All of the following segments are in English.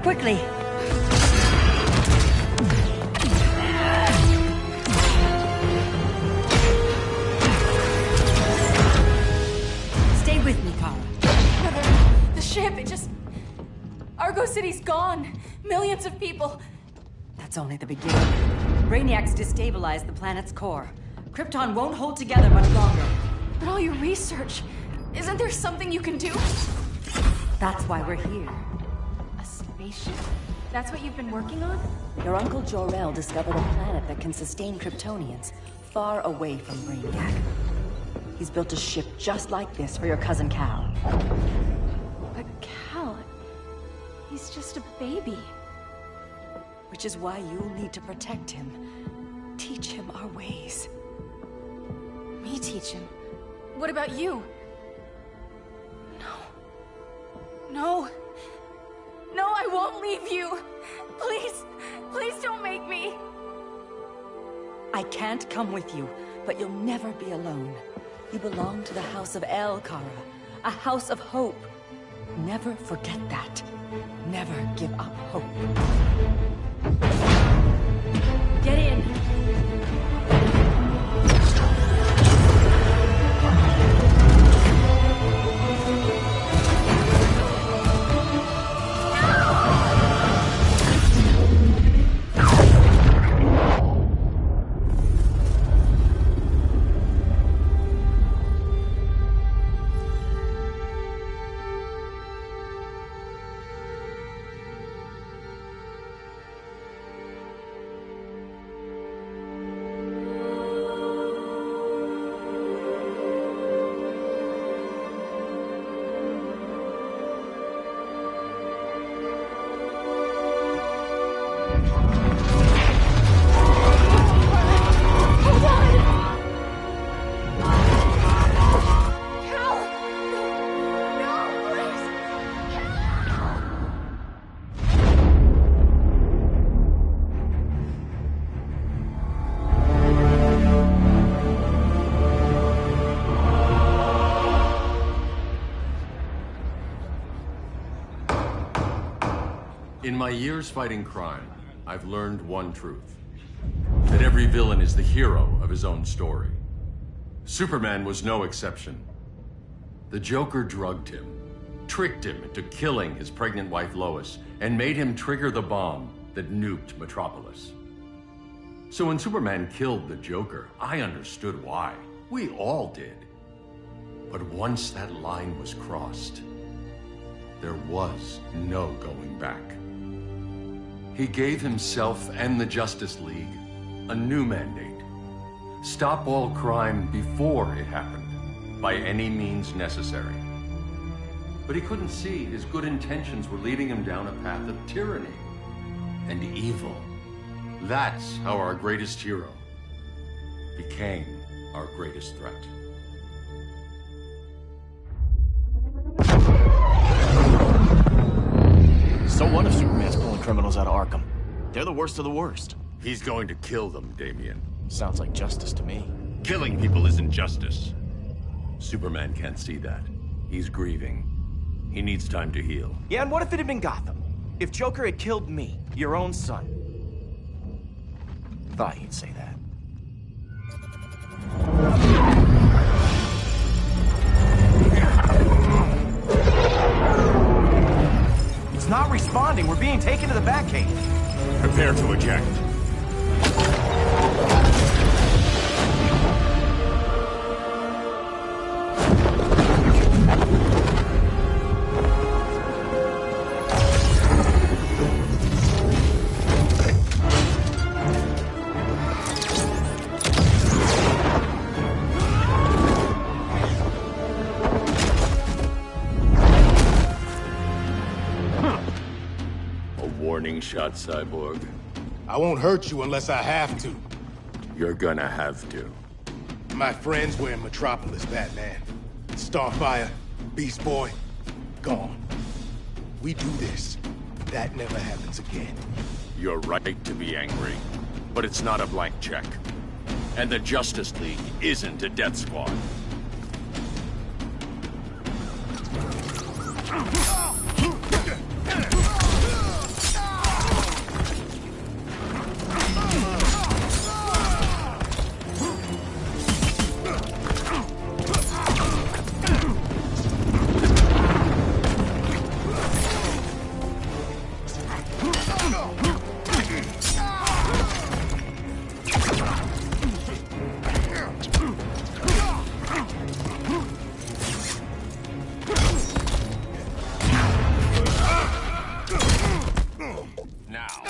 quickly. Stay with me, Kara. Brother, the ship, it just... Argo City's gone. Millions of people. That's only the beginning. Brainiacs destabilized the planet's core. Krypton won't hold together much longer. But all your research, isn't there something you can do? That's why we're here. A spaceship? That's what you've been working on? Your Uncle Jor-El discovered a planet that can sustain Kryptonians, far away from Brainiac. He's built a ship just like this for your cousin Cal. But Cal... he's just a baby. Which is why you'll need to protect him. Teach him our ways. Me teach him? What about you? No. No, I won't leave you. Please, please don't make me. I can't come with you, but you'll never be alone. You belong to the House of El, Kara. A house of hope. Never forget that. Never give up hope. Get in. In my years fighting crime, I've learned one truth. That every villain is the hero of his own story. Superman was no exception. The Joker drugged him, tricked him into killing his pregnant wife Lois, and made him trigger the bomb that nuked Metropolis. So when Superman killed the Joker, I understood why. We all did. But once that line was crossed, there was no going back. He gave himself and the Justice League a new mandate. Stop all crime before it happened, by any means necessary. But he couldn't see his good intentions were leading him down a path of tyranny and evil. That's how our greatest hero became our greatest threat. So what if Superman's pulling criminals out of Arkham? They're the worst of the worst. He's going to kill them, Damian. Sounds like justice to me. Killing people isn't justice. Superman can't see that. He's grieving. He needs time to heal. Yeah, and what if it had been Gotham? If Joker had killed me, your own son? Thought you'd say that. It's not responding. We're being taken to the Batcave. Prepare to eject. Warning shot, Cyborg. I won't hurt you unless I have to. You're gonna have to. My friends were in Metropolis, Batman. Starfire, Beast Boy, gone. We do this. That never happens again. You're right to be angry, but it's not a blank check. And the Justice League isn't a death squad. Now.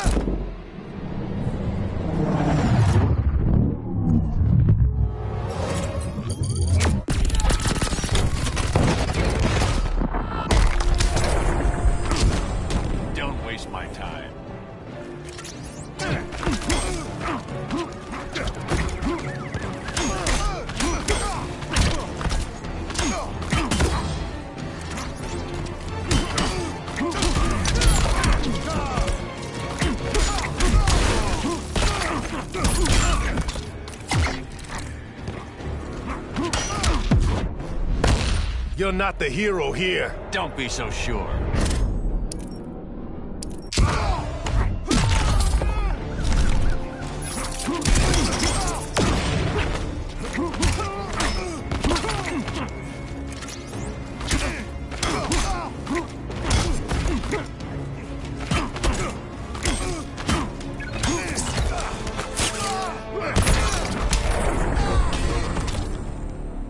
Don't waste my time. You're not the hero here. Don't be so sure.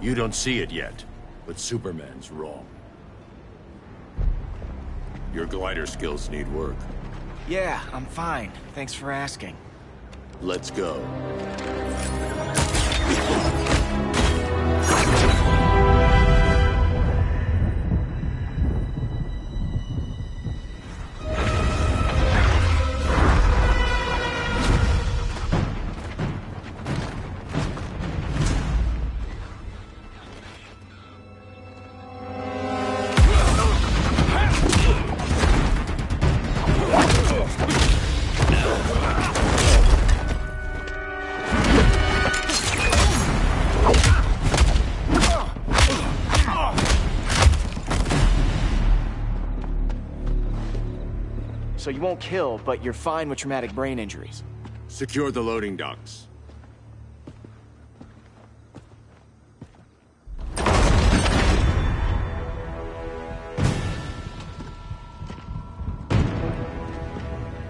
You don't see it yet, but Superman's wrong. Your glider skills need work. Yeah, I'm fine. Thanks for asking. Let's go. So you won't kill, but you're fine with traumatic brain injuries. Secure the loading docks.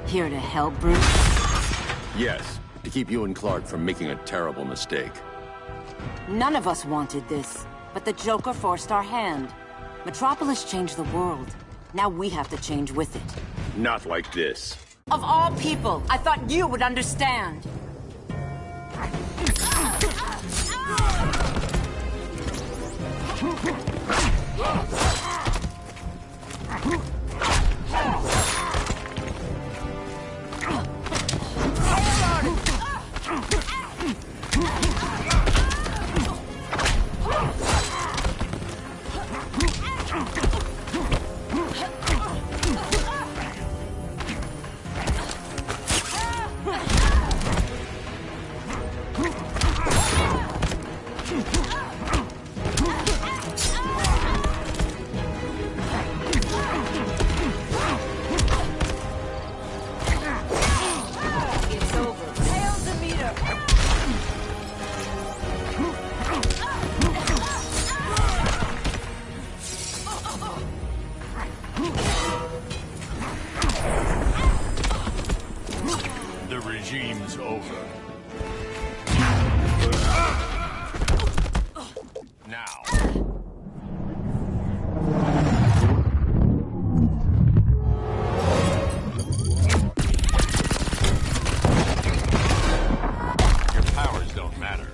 Here to help, Bruce? Yes, to keep you and Clark from making a terrible mistake. None of us wanted this, but the Joker forced our hand. Metropolis changed the world. Now we have to change with it. Not like this. Of all people, I thought you would understand. The regime's over. Now. Your powers don't matter.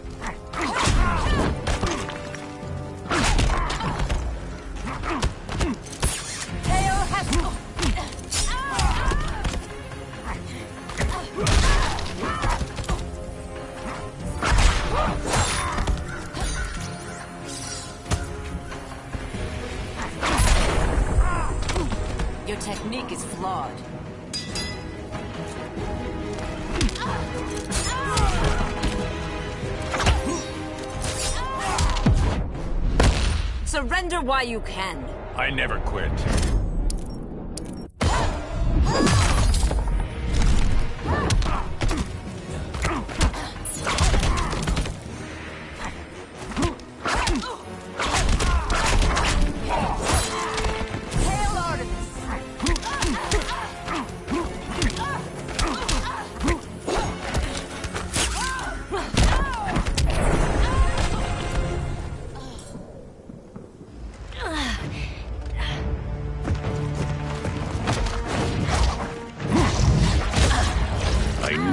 Your technique is flawed. Surrender while you can. I never quit.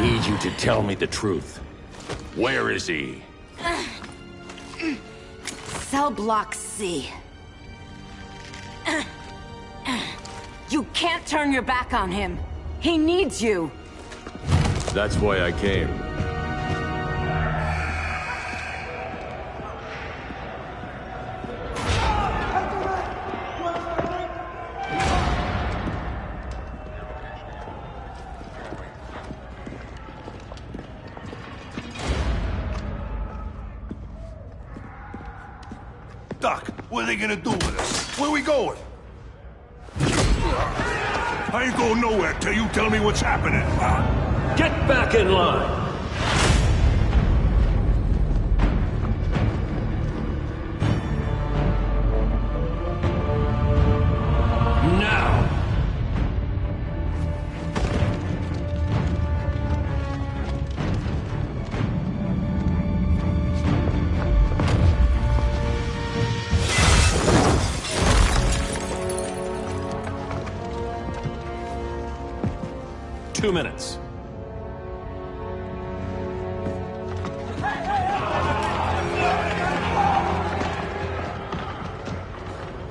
need you to tell me the truth. Where is he? Cell block C. You can't turn your back on him. He needs you. That's why I came. Doc, what are they gonna do with us? Where we going? I ain't going nowhere till you tell me what's happening. Get back in line! Now! 2 minutes.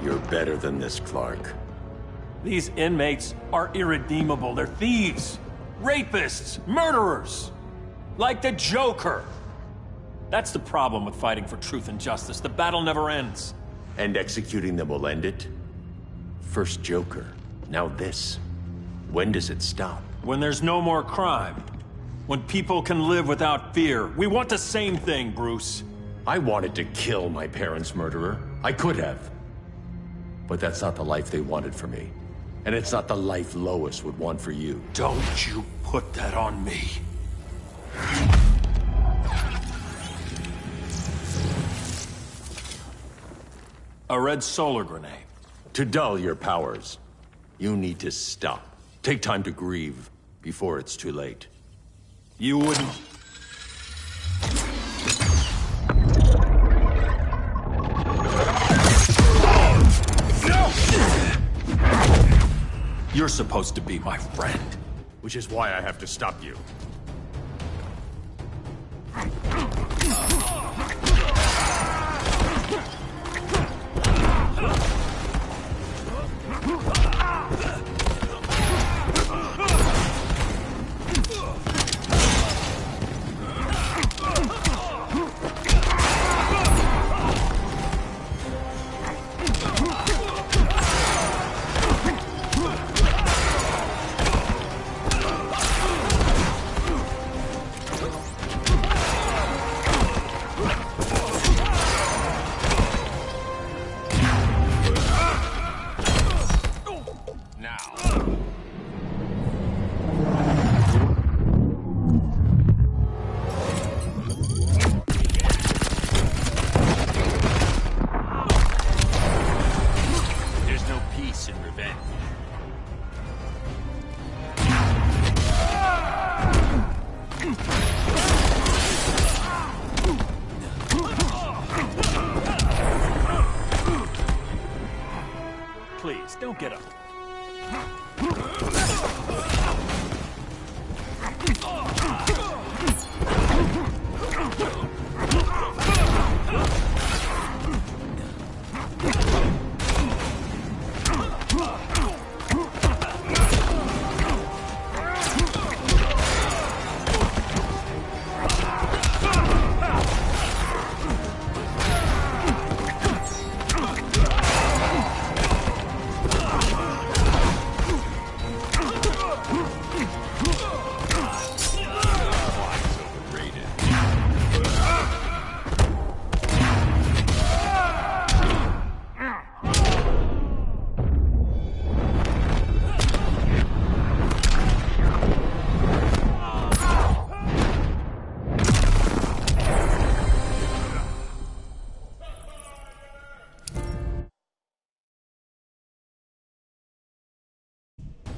You're better than this, Clark. These inmates are irredeemable. They're thieves, rapists, murderers. Like the Joker. That's the problem with fighting for truth and justice. The battle never ends. And executing them will end it? First Joker, now this. When does it stop? When there's no more crime. When people can live without fear. We want the same thing, Bruce. I wanted to kill my parents' murderer. I could have. But that's not the life they wanted for me. And it's not the life Lois would want for you. Don't you put that on me. A red solar grenade. To dull your powers, you need to stop. Take time to grieve before it's too late. You wouldn't... You're supposed to be my friend. Which is why I have to stop you. Please, don't get up.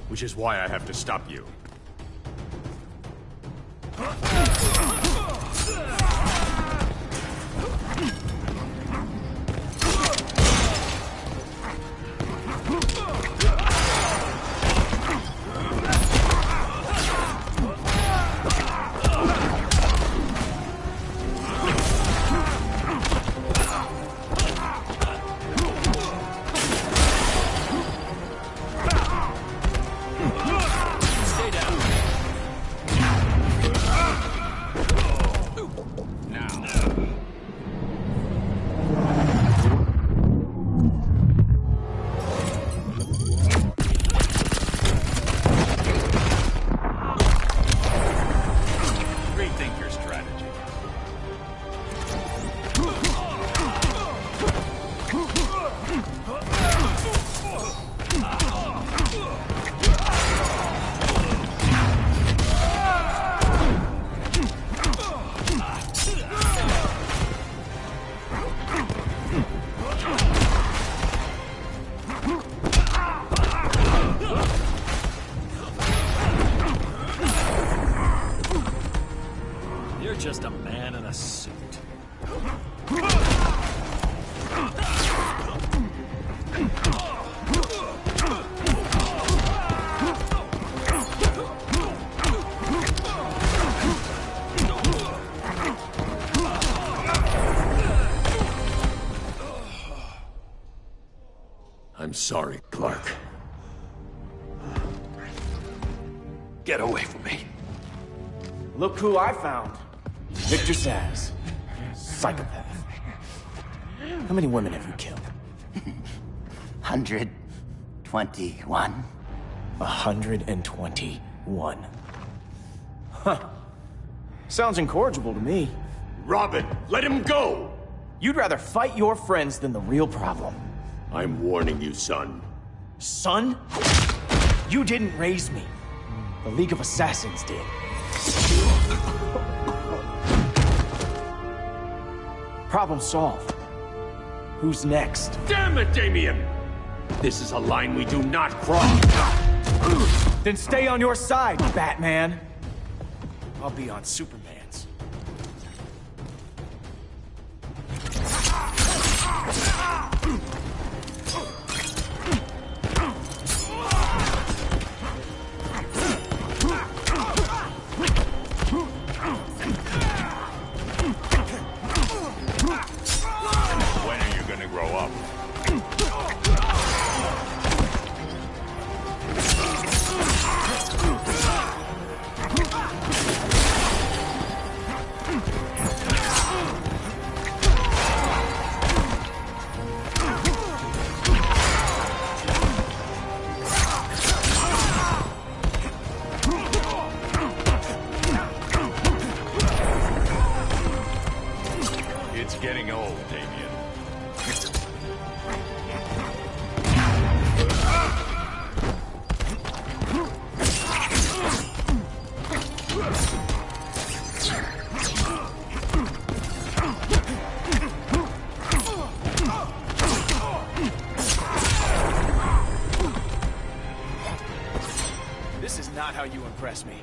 Which is why I have to stop you. Get away from me. Look who I found. Victor Zsasz. Psychopath. How many women have you killed? 121. 121. Huh. Sounds incorrigible to me. Robin, let him go! You'd rather fight your friends than the real problem. I'm warning you, son. Son? You didn't raise me. The League of Assassins did. Problem solved. Who's next? Damn it, Damien! This is a line we do not cross. Then stay on your side, Batman. I'll be on Superman's. When are you gonna grow up? It's getting old, Damien. This is not how you impress me.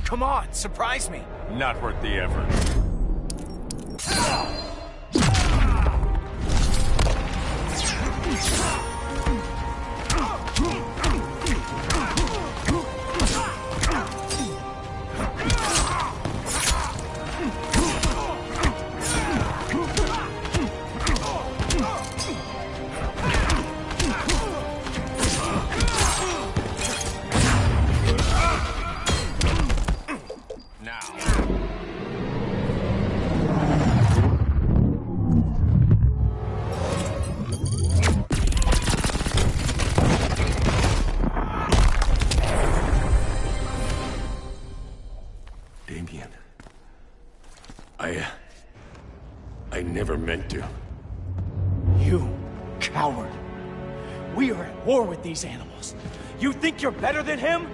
Come on, surprise me. Not worth the effort. Damien. I never meant to. You coward. We are at war with these animals. You think you're better than him?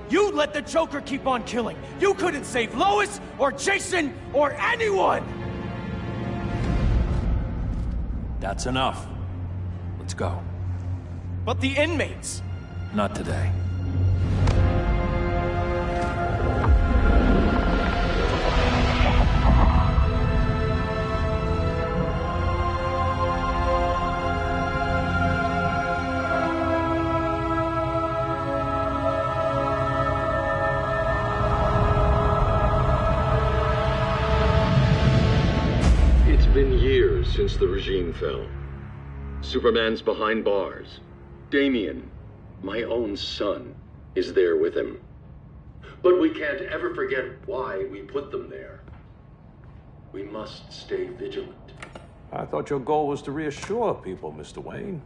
You let the Joker keep on killing. You couldn't save Lois, or Jason, or anyone! That's enough. Let's go. But the inmates. Not today. It's been years since the regime fell. Superman's behind bars. Damien, my own son, is there with him. But we can't ever forget why we put them there. We must stay vigilant. I thought your goal was to reassure people, Mr. Wayne.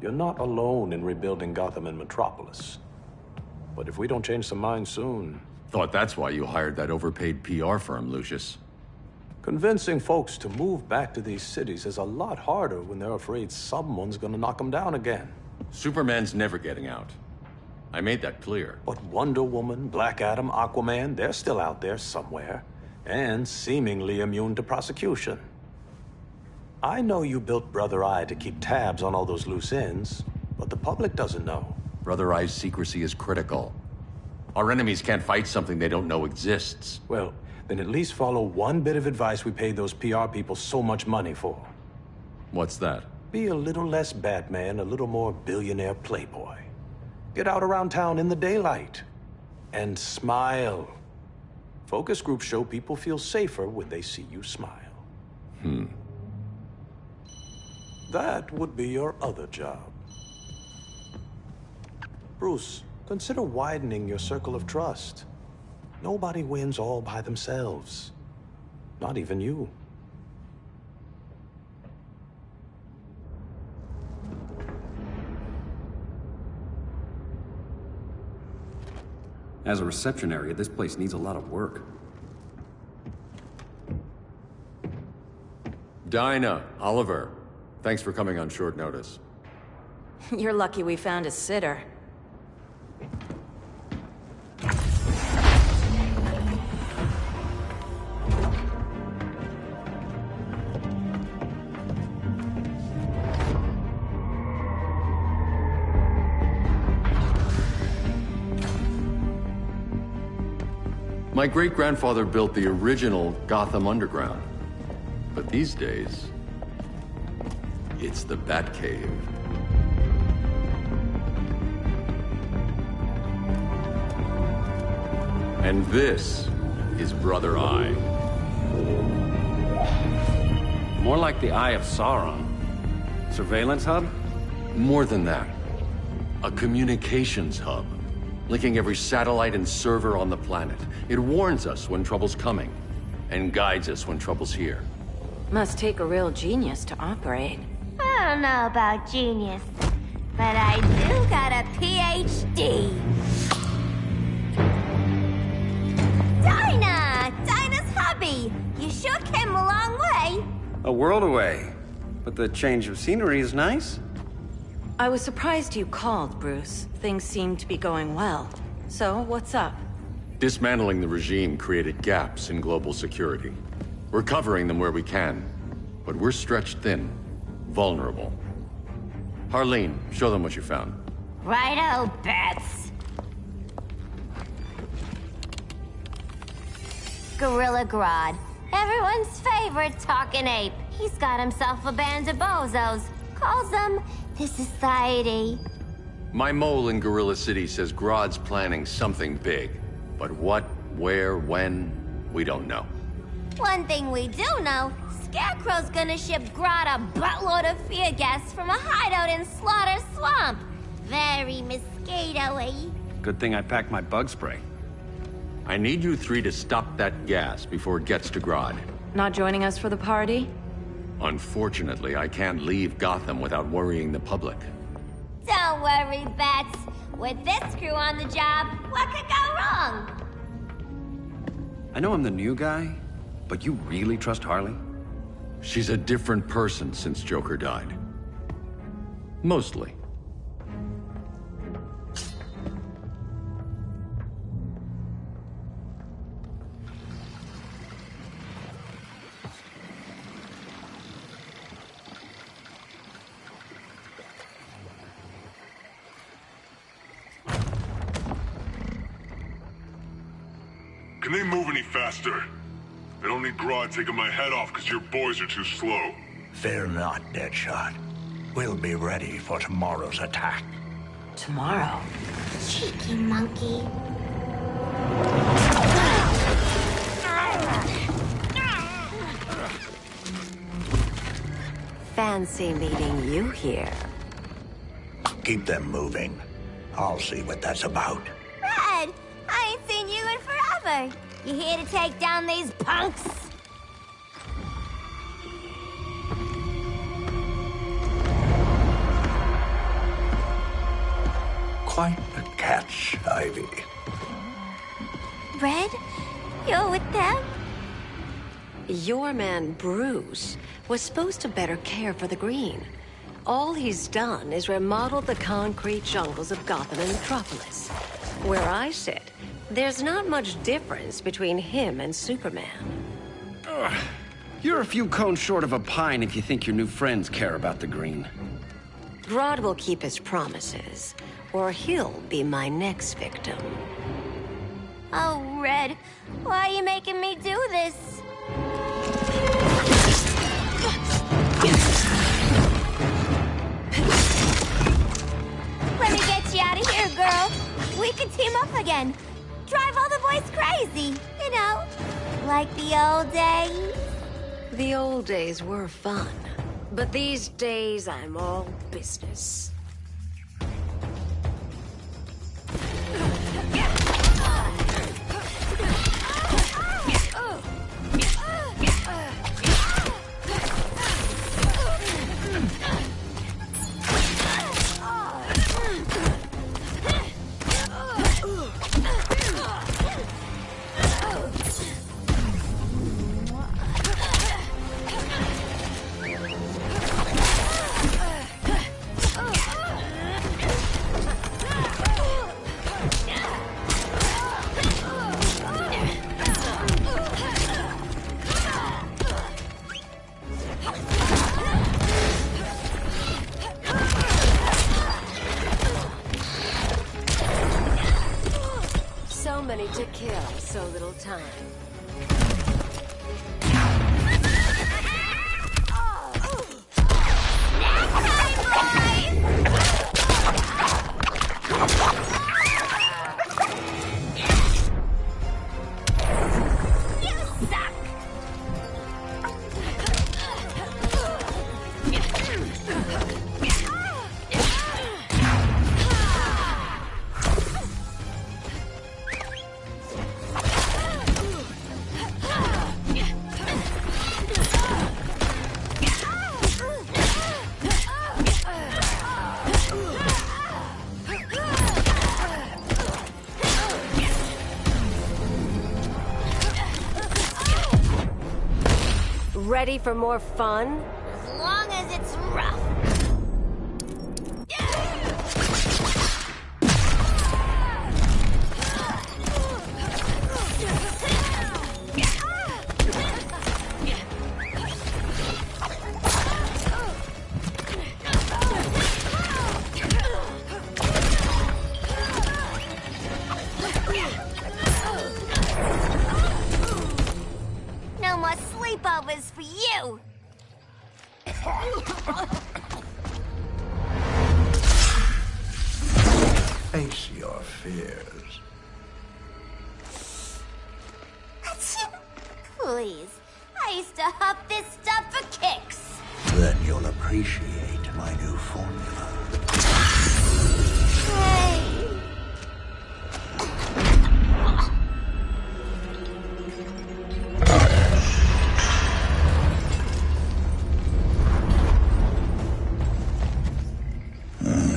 You're not alone in rebuilding Gotham and Metropolis. But if we don't change some minds soon... Thought that's why you hired that overpaid PR firm, Lucius. Convincing folks to move back to these cities is a lot harder when they're afraid someone's gonna knock them down again. Superman's never getting out. I made that clear. But Wonder Woman, Black Adam, Aquaman, they're still out there somewhere. And seemingly immune to prosecution. I know you built Brother Eye to keep tabs on all those loose ends, but the public doesn't know. Brother Eye's secrecy is critical. Our enemies can't fight something they don't know exists. Well, then at least follow one bit of advice we paid those PR people so much money for. What's that? Be a little less Batman, a little more billionaire playboy. Get out around town in the daylight. And smile. Focus groups show people feel safer when they see you smile. That would be your other job. Bruce, consider widening your circle of trust. Nobody wins all by themselves. Not even you. As a reception area, this place needs a lot of work. Dinah, Oliver, thanks for coming on short notice. You're lucky we found a sitter. My great-grandfather built the original Gotham Underground. But these days, it's the Batcave. And this is Brother Eye. More like the Eye of Sauron. Surveillance hub? More than that. A communications hub, linking every satellite and server on the planet. It warns us when trouble's coming, and guides us when trouble's here. Must take a real genius to operate. I don't know about genius, but I do got a PhD. Dinah's hubby. You sure came a long way. A world away. But the change of scenery is nice. I was surprised you called, Bruce. Things seem to be going well. So, what's up? Dismantling the regime created gaps in global security. We're covering them where we can, but we're stretched thin, vulnerable. Harleen, show them what you found. Righto, Bats. Gorilla Grodd. Everyone's favorite talking ape. He's got himself a band of bozos. Calls them the Society. My mole in Gorilla City says Grodd's planning something big. But what, where, when, we don't know. One thing we do know, Scarecrow's gonna ship Grodd a buttload of fear gas from a hideout in Slaughter Swamp. Very mosquito-y. Good thing I packed my bug spray. I need you three to stop that gas before it gets to Grodd. Not joining us for the party? Unfortunately, I can't leave Gotham without worrying the public. Don't worry, Bats. With this crew on the job, what could go wrong? I know I'm the new guy, but you really trust Harley? She's a different person since Joker died. Mostly. Can they move any faster? I don't need Grodd taking my head off because your boys are too slow. Fear not, Deadshot. We'll be ready for tomorrow's attack. Tomorrow? Cheeky monkey. Fancy meeting you here. Keep them moving. I'll see what that's about. Red, I ain't seen you in forever. You here to take down these punks? Quite a catch, Ivy. Red, you're with them? Your man, Bruce, was supposed to better care for the Green. All he's done is remodel the concrete jungles of Gotham and Metropolis. Where I sit, there's not much difference between him and Superman. Ugh. You're a few cones short of a pine if you think your new friends care about the Green. Grodd will keep his promises, or he'll be my next victim. Oh, Red, why are you making me do this? could team up again. Drive all the boys crazy, you know? Like the old days. The old days were fun. But these days, I'm all business. So many to kill, so little time. Ready for more fun? As long as it's rough. No more sleepovers for you! Face your fears. Please, I used to huff this stuff for kicks. Then you'll appreciate my new formula. Hey.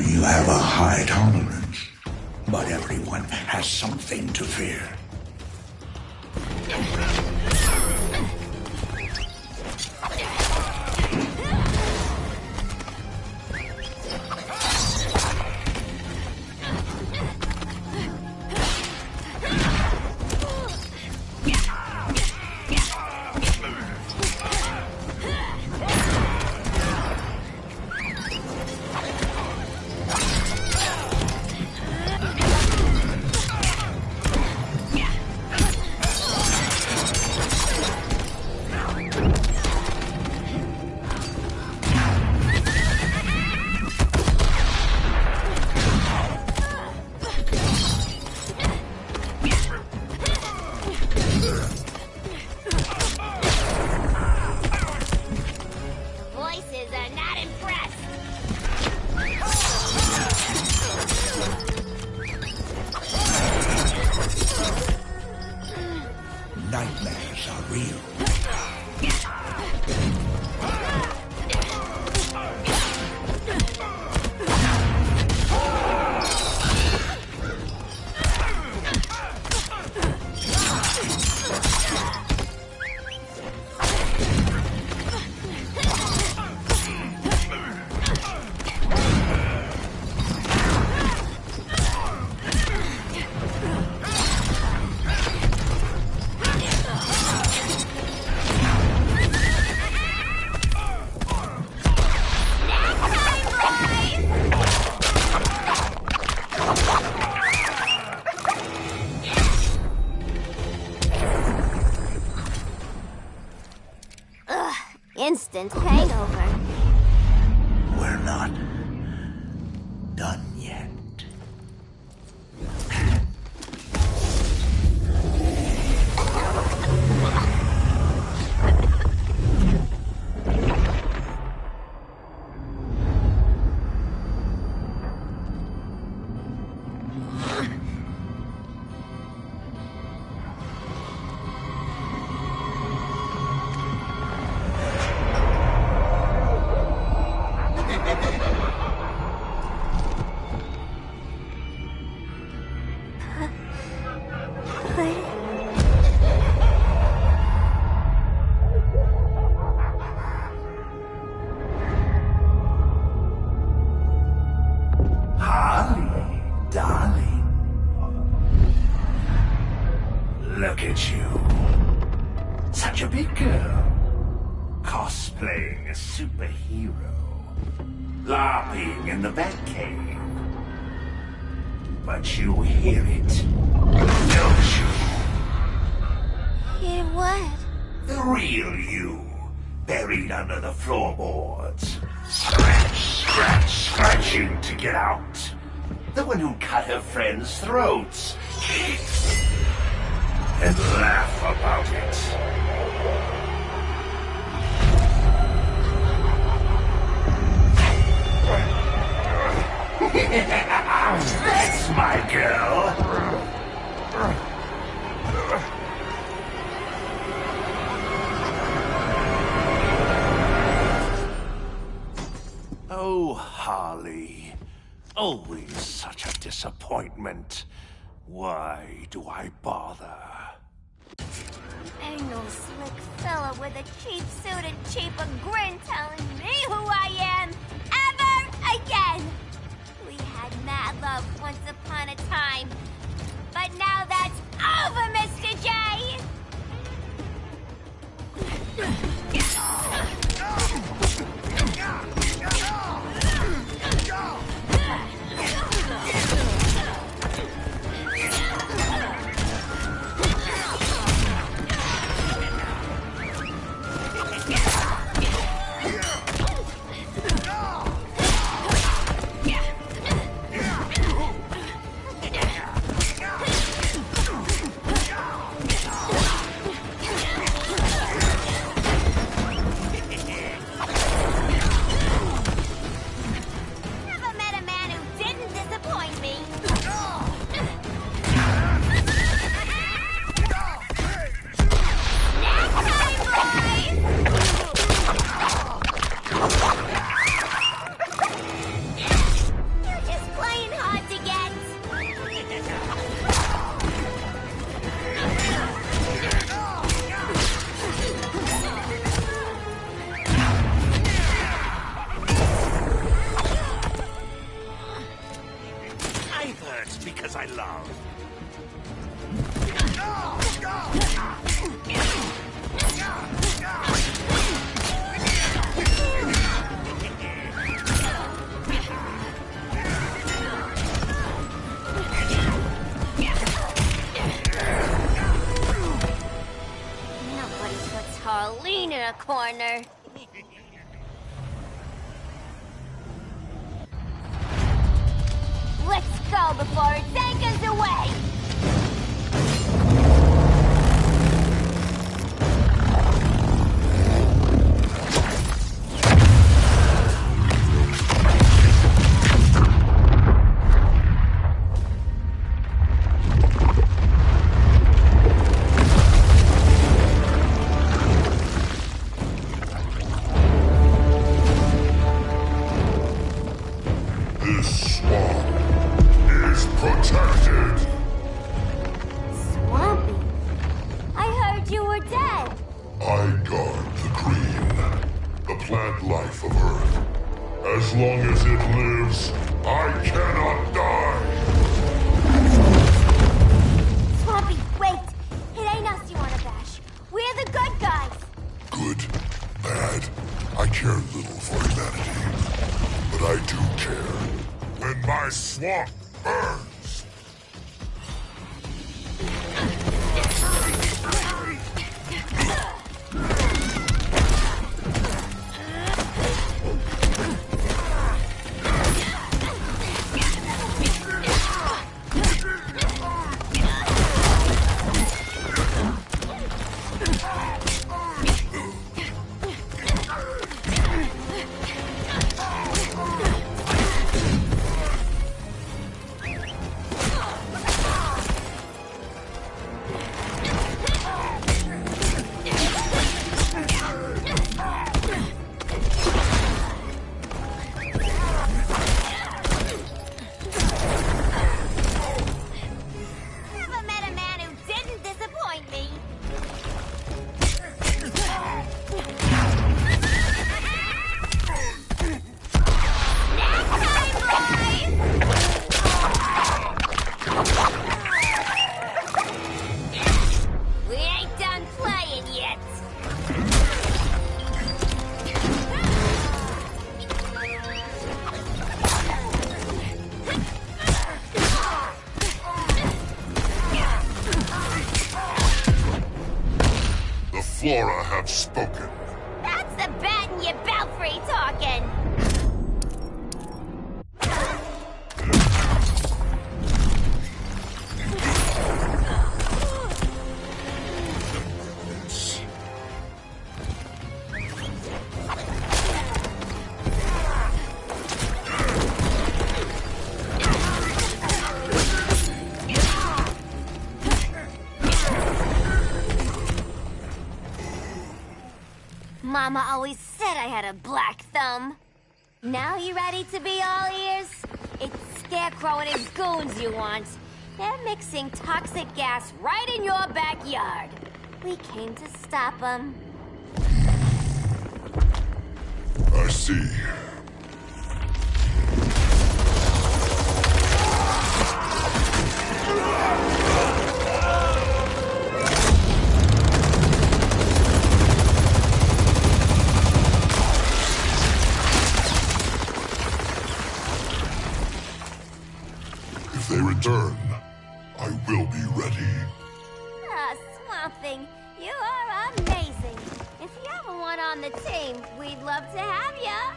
You have a high tolerance, but everyone has something to fear. being in the Batcave. But you hear it, don't you? Hear what? The real you, buried under the floorboards. Scratch, scratch, scratching to get out. The one who cut her friends' throats. And laugh about it. That's my girl. Oh, Harley. Always such a disappointment. Why do I bother? Ain't no slick fella with a cheap suit and cheaper grin telling me who I am ever again. We had mad love once upon a time, but now that's over, Mr. J. Because I love. Nobody puts Harleen in a corner. Let's go before it takes us away! This swamp is protected. Swampy? I heard you were dead. I guard the green, the plant life of Earth. As long as it lives, I cannot die. Swampy, wait! It ain't us you wanna bash. We're the good guys. Good, bad, I care little for humanity. But I do care. When my swamp burns. flora have spoken. That's the bat in your belfry talking. Mama always said I had a black thumb. Now you ready to be all ears? It's Scarecrow and his goons you want. They're mixing toxic gas right in your backyard. We came to stop them. I see. If they return, I will be ready. Ah, Swamp Thing, you are amazing. If you ever want on the team, we'd love to have ya.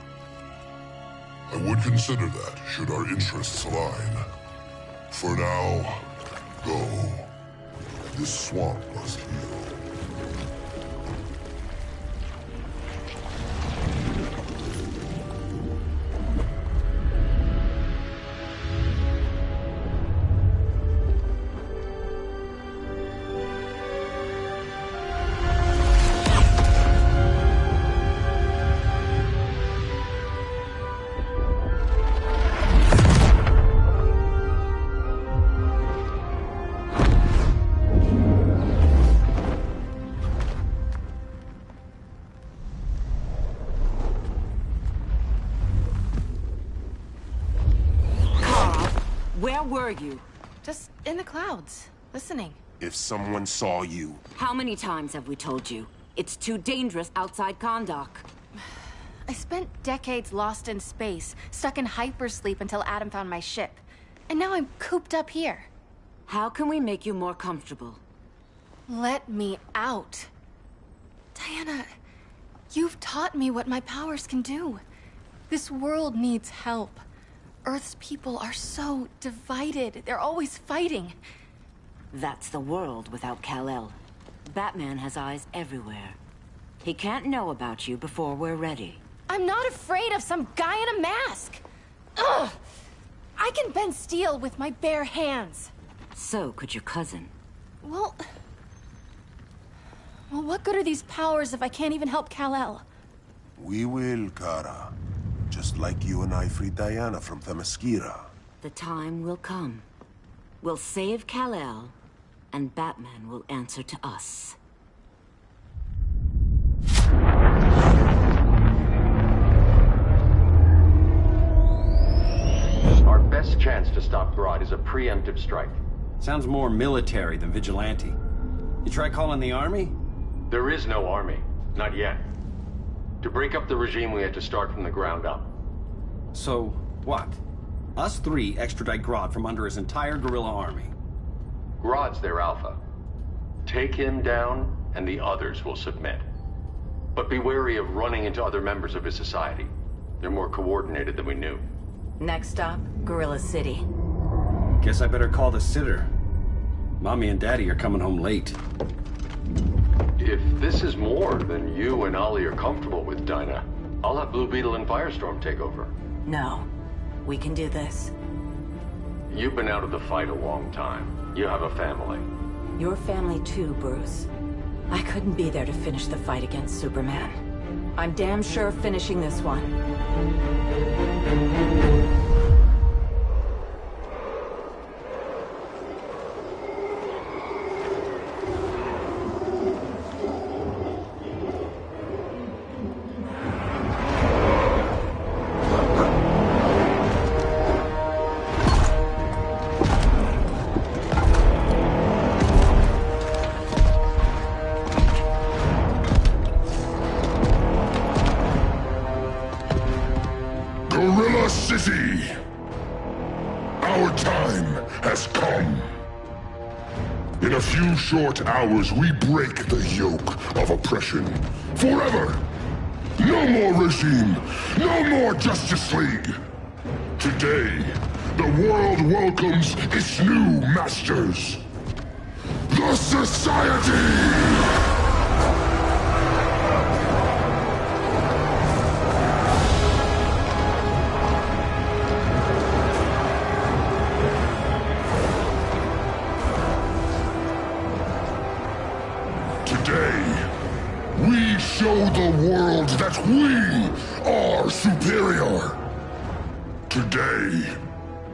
I would consider that, should our interests align. For now, go. This swamp must heal. Where were you? Just in the clouds, listening. If someone saw you... How many times have we told you? It's too dangerous outside Kahndaq. I spent decades lost in space, stuck in hypersleep until Adam found my ship. And now I'm cooped up here. How can we make you more comfortable? Let me out. Diana, you've taught me what my powers can do. This world needs help. Earth's people are so divided. They're always fighting. That's the world without Kal-El. Batman has eyes everywhere. He can't know about you before we're ready. I'm not afraid of some guy in a mask. Ugh! I can bend steel with my bare hands. So could your cousin. Well, what good are these powers if I can't even help Kal-El? We will, Kara. Just like you and I freed Diana from Themyscira. The time will come. We'll save Kal-El, and Batman will answer to us. Our best chance to stop Grodd is a preemptive strike. Sounds more military than vigilante. You try calling the army? There is no army. Not yet. To break up the regime, we had to start from the ground up. So, what? Us three extradite Grodd from under his entire guerrilla army. Grodd's their alpha. Take him down, and the others will submit. But be wary of running into other members of his society. They're more coordinated than we knew. Next stop, Gorilla City. Guess I better call the sitter. Mommy and Daddy are coming home late. If this is more than you and Ollie are comfortable with, Dinah, I'll have Blue Beetle and Firestorm take over. No. We can do this. You've been out of the fight a long time. You have a family. Your family too, Bruce. I couldn't be there to finish the fight against Superman. I'm damn sure finishing this one. City! Our time has come. In a few short hours, we break the yoke of oppression. Forever! No more regime! No more Justice League! Today, the world welcomes its new masters. The Society! We show the world that we are superior. Today,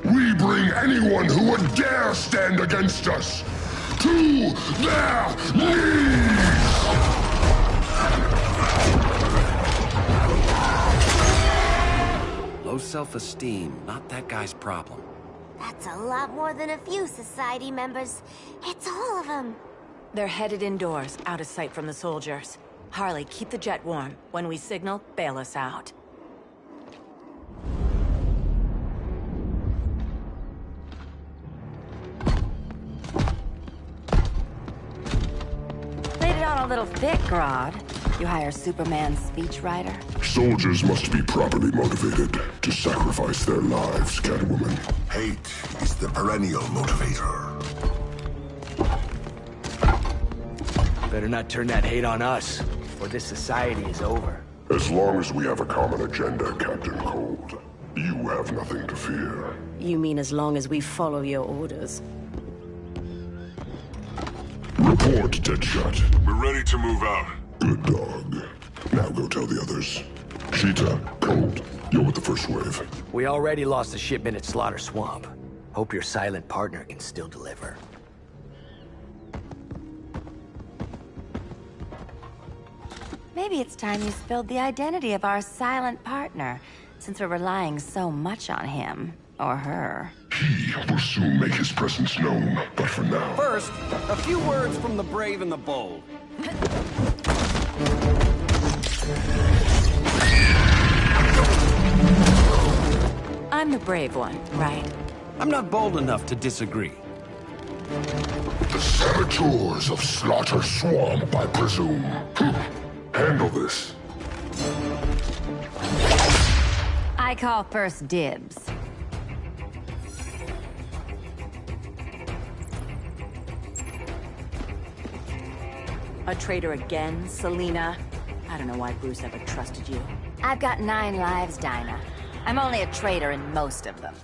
we bring anyone who would dare stand against us to their knees! Low self-esteem, not that guy's problem. That's a lot more than a few society members. It's all of them. They're headed indoors, out of sight from the soldiers. Harley, keep the jet warm. When we signal, bail us out. Laid it on a little thick, Grodd. You hire Superman's speechwriter? Soldiers must be properly motivated to sacrifice their lives, Catwoman. Hate is the perennial motivator. Better not turn that hate on us, or this society is over. As long as we have a common agenda, Captain Cold, you have nothing to fear. You mean as long as we follow your orders? Report, Deadshot. We're ready to move out. Good dog. Now go tell the others. Cheetah, Cold, you're with the first wave. We already lost a shipment at Slaughter Swamp. Hope your silent partner can still deliver. Maybe it's time you spilled the identity of our silent partner, since we're relying so much on him. Or her. He will soon make his presence known, but for now... First, a few words from the brave and the bold. I'm the brave one, right? I'm not bold enough to disagree. The saboteurs of Slaughter Swamp, I presume. Handle this. I call first dibs. A traitor again, Selina? I don't know why Bruce ever trusted you. I've got 9 lives, Dinah. I'm only a traitor in most of them.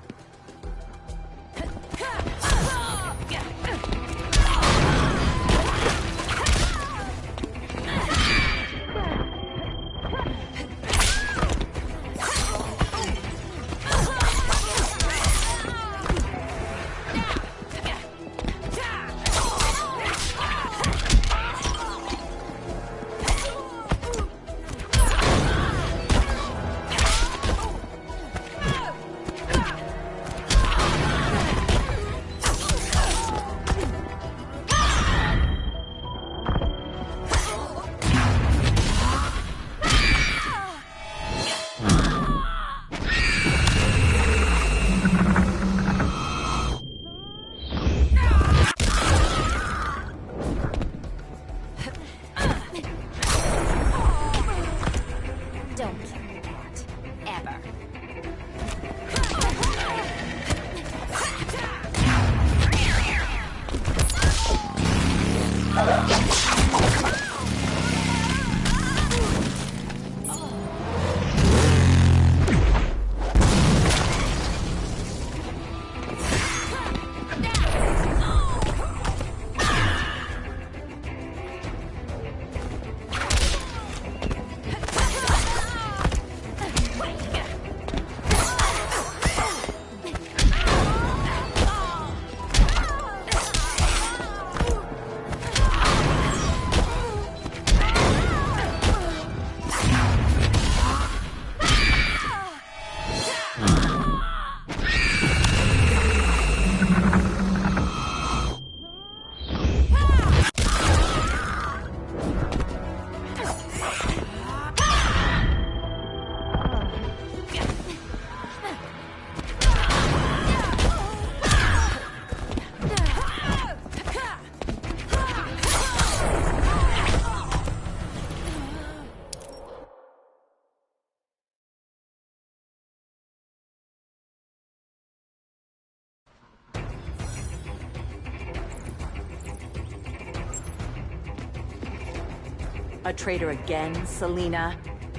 A traitor again, Selena?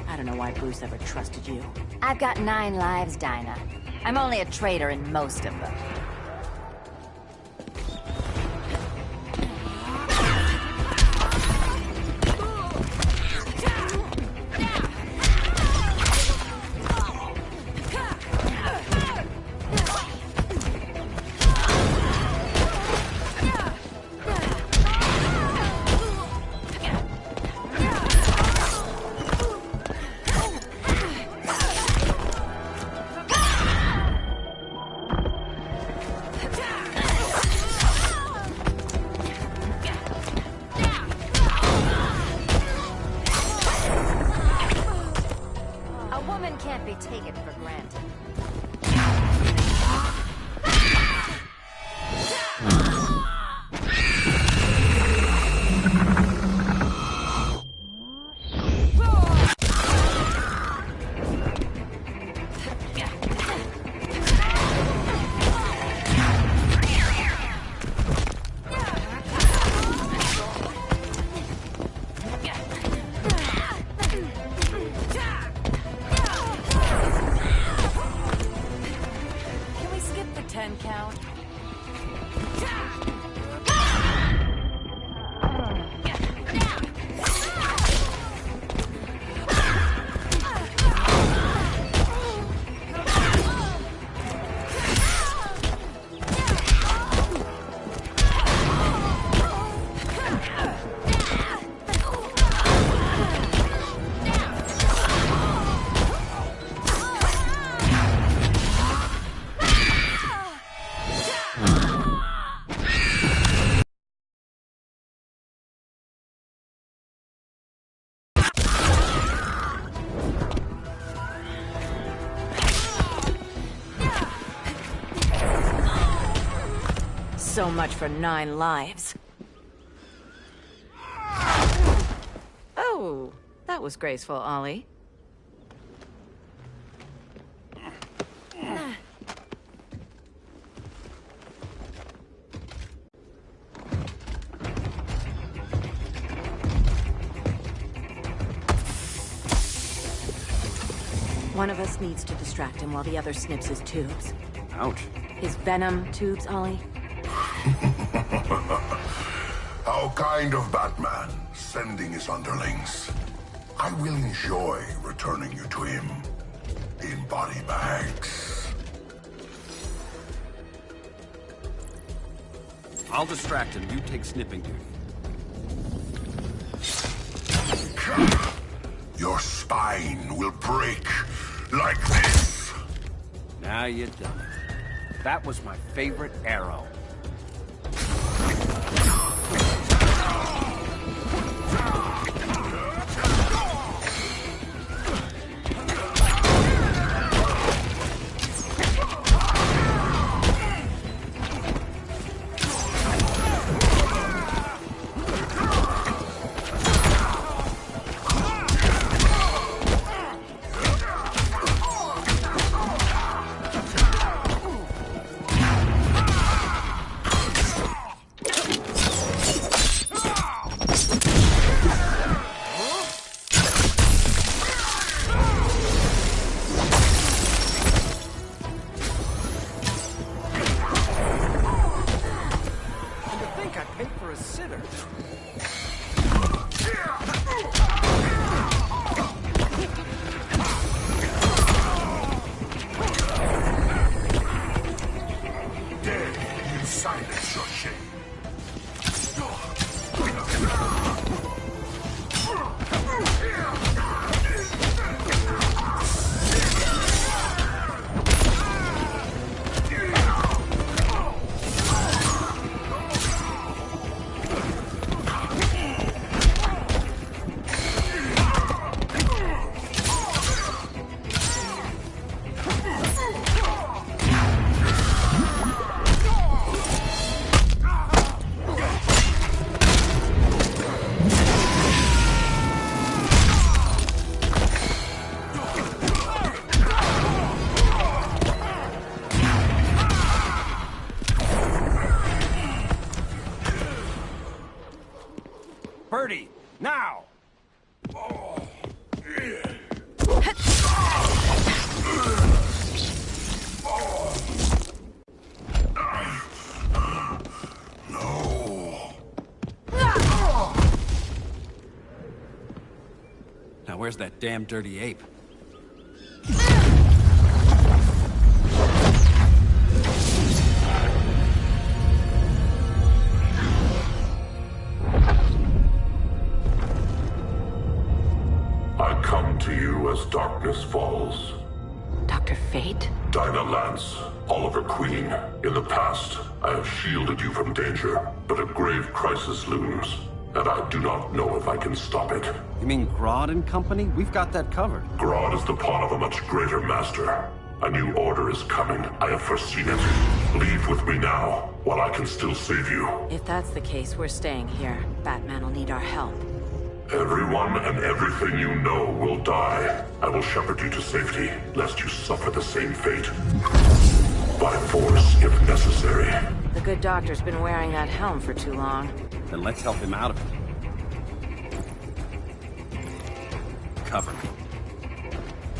I don't know why Bruce ever trusted you. I've got 9 lives, Dinah. I'm only a traitor in most of them. Can't be taken for granted. So much for 9 lives. Oh, that was graceful, Ollie. One of us needs to distract him while the other snips his tubes. Ouch. His venom tubes, Ollie. How kind of Batman, sending his underlings. I will enjoy returning you to him in body bags. I'll distract him. You take snipping duty. Your spine will break like this. Now you done it. That was my favorite arrow. Birdie, now! where's that damn dirty ape? I come to you as darkness falls. Dr. Fate? Dinah Lance, Oliver Queen. In the past, I have shielded you from danger, but a grave crisis looms, and I do not know if I can stop it. You mean Grodd and company? We've got that covered. Grodd is the pawn of a much greater master. A new order is coming. I have foreseen it. Leave with me now, while I can still save you. If that's the case, we're staying here. Batman will need our help. Everyone and everything you know will die. I will shepherd you to safety, lest you suffer the same fate. By force, if necessary. The good doctor's been wearing that helm for too long. Then let's help him out of it. Cover me.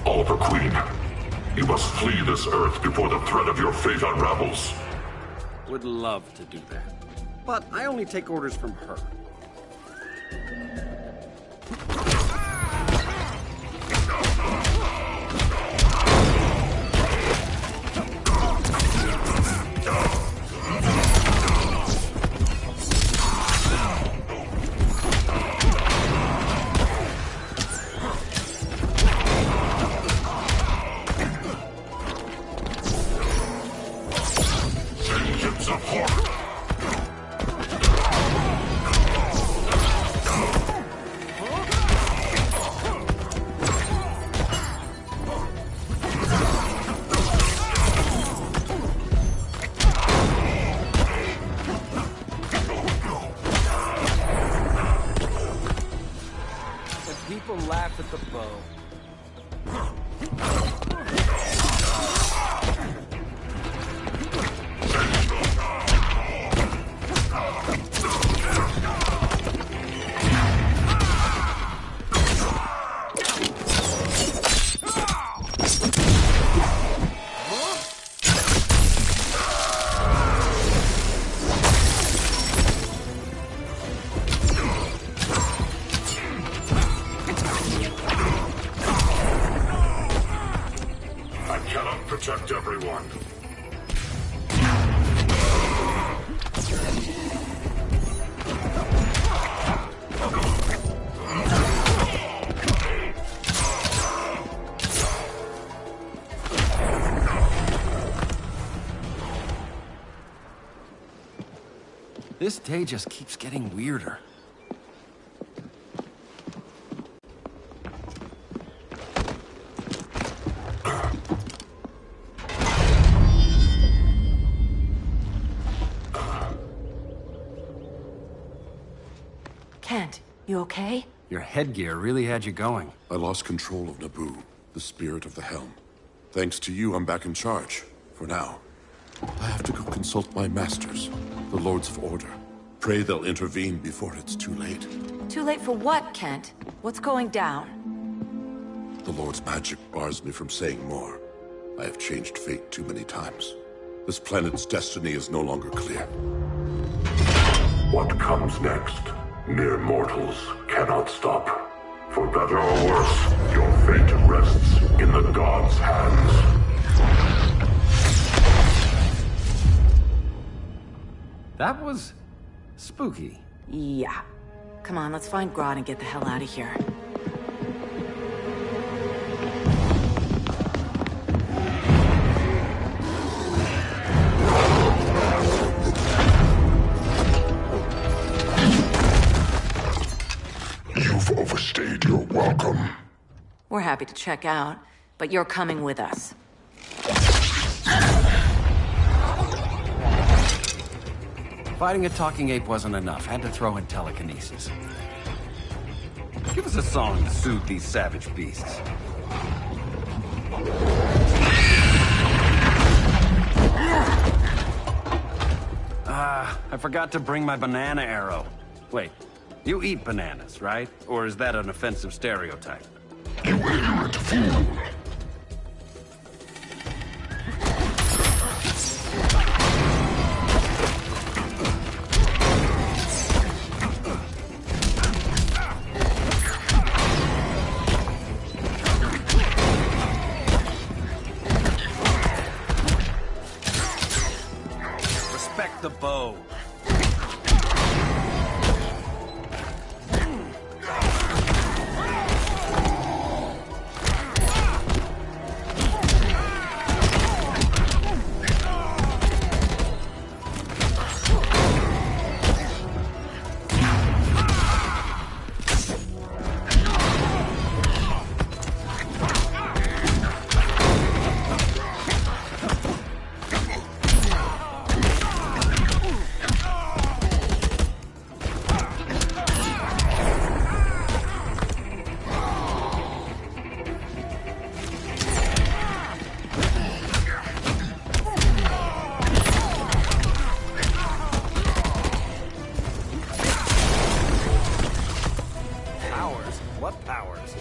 Oliver Queen, you must flee this Earth before the threat of your fate unravels. Would love to do that. But I only take orders from her. Vengeance of horror! People laugh at the bow. Protect everyone. This day just keeps getting weirder. Kent, you okay? Your headgear really had you going. I lost control of Naboo, the spirit of the helm. Thanks to you, I'm back in charge. For now. I have to go consult my masters, the Lords of Order. Pray they'll intervene before it's too late. Too late for what, Kent? What's going down? The Lord's magic bars me from saying more. I have changed fate too many times. This planet's destiny is no longer clear. What comes next? Mere mortals cannot stop. For better or worse, your fate rests in the gods' hands. That was spooky. Yeah. Come on, let's find Grodd and get the hell out of here. You've overstayed your welcome. We're happy to check out, but you're coming with us. Fighting a talking ape wasn't enough. Had to throw in telekinesis. Give us a song to soothe these savage beasts. I forgot to bring my banana arrow. Wait, you eat bananas, right? Or is that an offensive stereotype? You ignorant fool! the bow. What powers?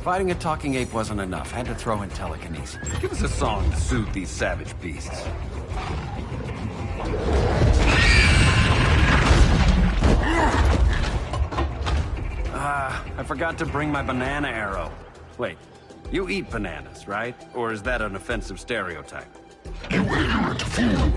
Fighting a talking ape wasn't enough. Had to throw in telekinesis. Give us a song to soothe these savage beasts. I forgot to bring my banana arrow. Wait, you eat bananas, right? Or is that an offensive stereotype? You ignorant fool!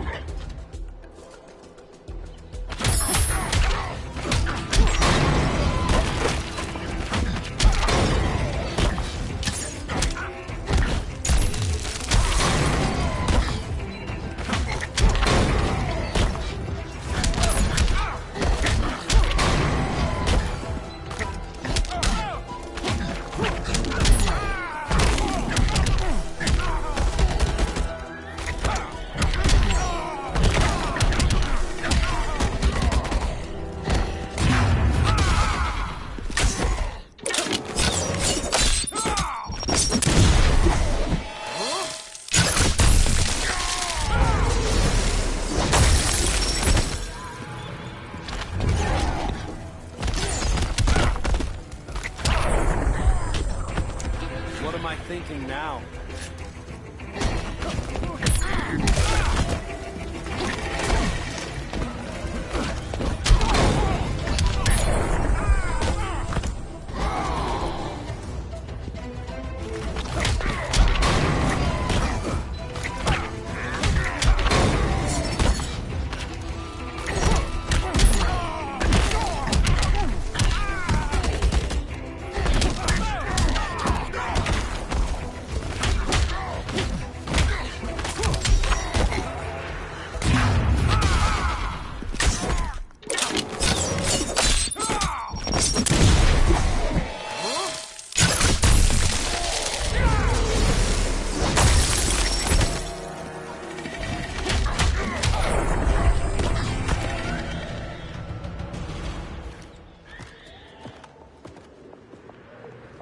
Thinking now.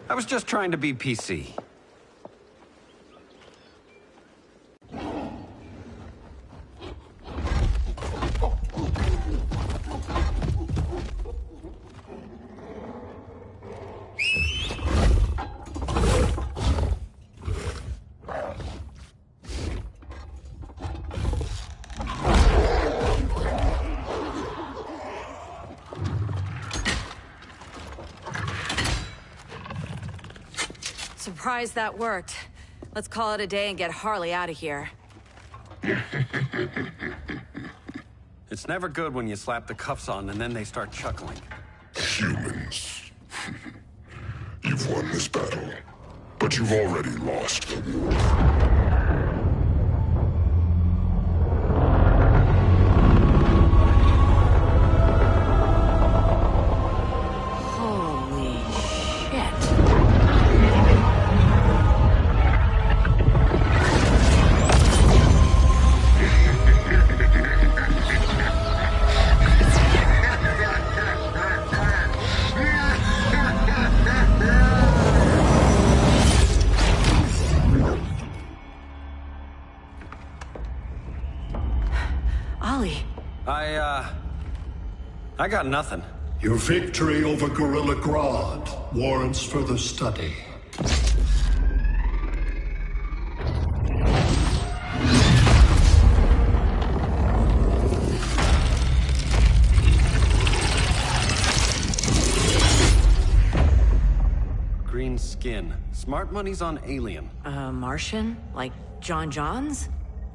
I was just trying to be PC. Surprised that worked. Let's call it a day and get Harley out of here. It's never good when you slap the cuffs on and then they start chuckling. Humans. You've won this battle, but you've already lost the war. Holy shit. I got nothing. Your victory over Gorilla Grodd warrants further study. Green skin. Smart money's on alien. Martian? Like John Johns?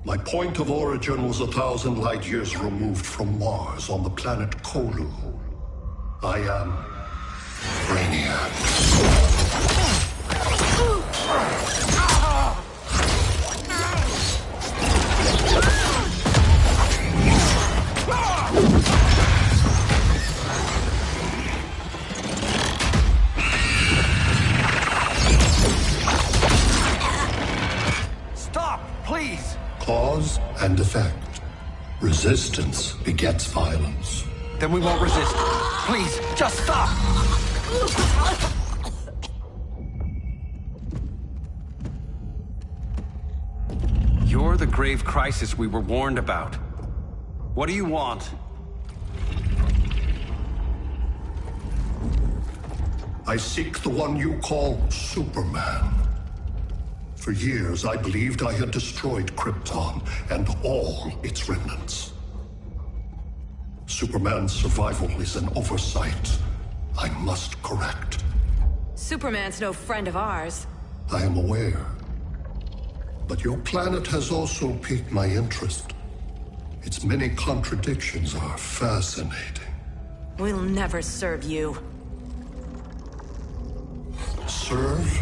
My point of origin was 1,000 light years removed from Mars on the planet Kolu. I am Brainiac. Stop, please! Cause and effect. Resistance begets violence. Then we won't resist. Please, just stop! You're the grave crisis we were warned about. What do you want? I seek the one you call Superman. For years, I believed I had destroyed Krypton and all its remnants. Superman's survival is an oversight I must correct. Superman's no friend of ours. I am aware. But your planet has also piqued my interest. Its many contradictions are fascinating. We'll never serve you. Serve?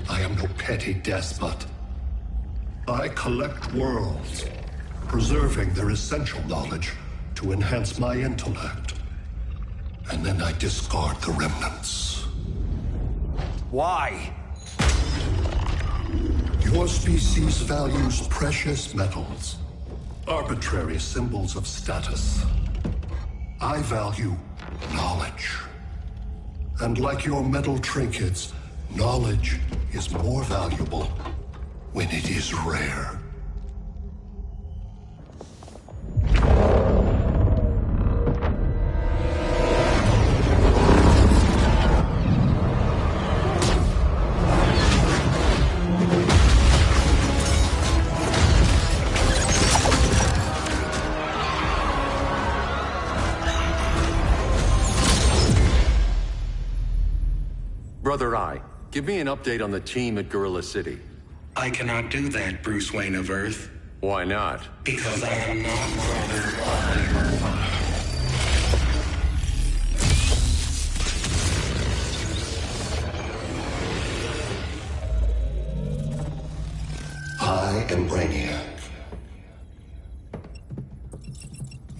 I am no petty despot. I collect worlds, preserving their essential knowledge to enhance my intellect. And then I discard the remnants. Why? Your species values precious metals, arbitrary symbols of status. I value knowledge. And like your metal trinkets, knowledge is more valuable when it is rare. Brother Eye, give me an update on the team at Gorilla City. I cannot do that, Bruce Wayne of Earth. Why not? Because I am not Brother Eye. I am Brainiac.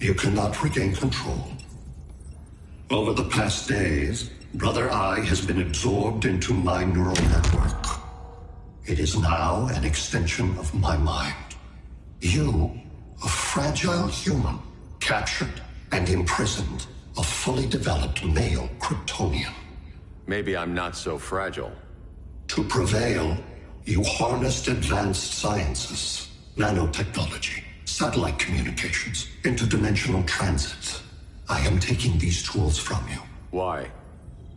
You cannot regain control. Over the past days, Brother Eye has been absorbed into my neural network. It is now an extension of my mind. You, a fragile human, captured and imprisoned a fully developed male Kryptonian. Maybe I'm not so fragile. To prevail, you harnessed advanced sciences, nanotechnology, satellite communications, interdimensional transit. I am taking these tools from you. Why?